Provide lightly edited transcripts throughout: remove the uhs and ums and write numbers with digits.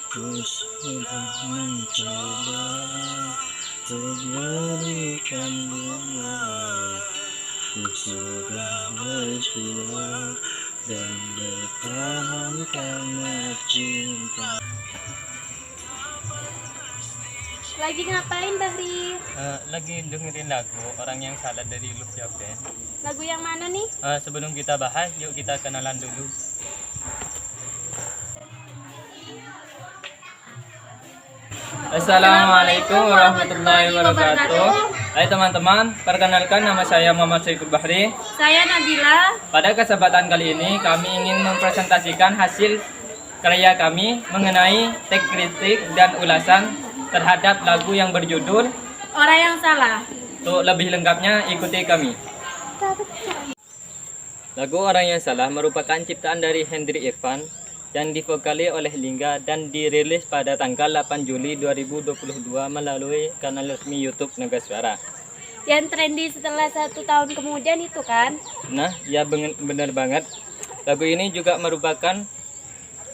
Ku sudah mencoba untuk berikan bunga. Ku sudah berjuang dan bertahan karena cinta. Lagi ngapain, Bahri? Lagi dengerin lagu Orang Yang Salah dari Lufia Band. Lagu yang mana nih? Sebelum kita bahas, yuk kita kenalan dulu. Assalamualaikum warahmatullahi wabarakatuh. Hai teman-teman, perkenalkan nama saya Muhammad Syaiful Bahri. Saya Nabila. Pada kesempatan kali ini kami ingin mempresentasikan hasil karya kami mengenai teks kritik dan ulasan terhadap lagu yang berjudul Orang Yang Salah. Untuk lebih lengkapnya ikuti kami. Lagu Orang Yang Salah merupakan ciptaan dari Hendrik Irfan yang divokali oleh Lingga dan dirilis pada tanggal 8 Juli 2022 melalui kanal resmi YouTube Naga Suara. Yang trendy setelah 1 tahun kemudian itu kan? Nah, ya benar banget. Lagu ini juga merupakan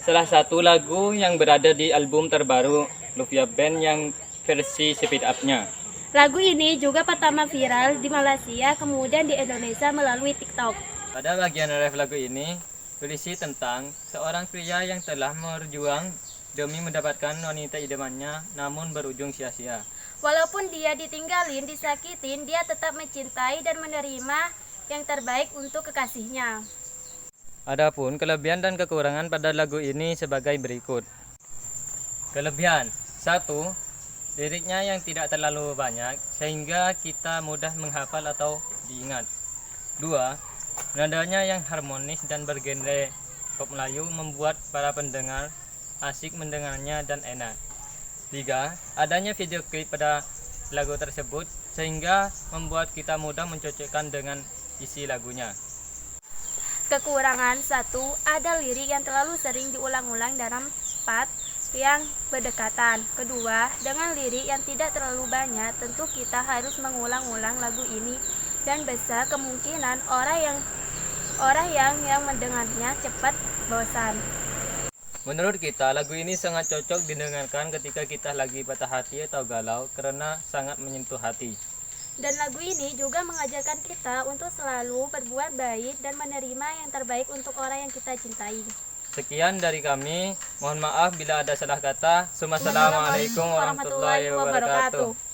salah satu lagu yang berada di album terbaru Lufia Band yang versi speed up-nya. Lagu ini juga pertama viral di Malaysia, kemudian di Indonesia melalui TikTok. Pada bagian ref lagu ini berisi tentang seorang pria yang telah berjuang demi mendapatkan wanita idamannya namun berujung sia-sia. Walaupun dia ditinggalin, disakitin, dia tetap mencintai dan menerima yang terbaik untuk kekasihnya. Adapun kelebihan dan kekurangan pada lagu ini sebagai berikut. Kelebihan 1. Liriknya yang tidak terlalu banyak sehingga kita mudah menghafal atau diingat. 2. Nadanya yang harmonis dan bergenre pop Melayu membuat para pendengar asik mendengarnya dan enak. 3. Adanya video klip pada lagu tersebut sehingga membuat kita mudah mencocokkan dengan isi lagunya. Kekurangan 1. Ada lirik yang terlalu sering diulang-ulang dalam part yang berdekatan. Kedua, dengan lirik yang tidak terlalu banyak, tentu kita harus mengulang-ulang lagu ini dan besar kemungkinan orang yang mendengarnya cepat bosan. Menurut kita, lagu ini sangat cocok didengarkan ketika kita lagi patah hati atau galau karena sangat menyentuh hati. Dan lagu ini juga mengajarkan kita untuk selalu berbuat baik dan menerima yang terbaik untuk orang yang kita cintai. Sekian dari kami. Mohon maaf bila ada salah kata. Assalamualaikum warahmatullahi wabarakatuh.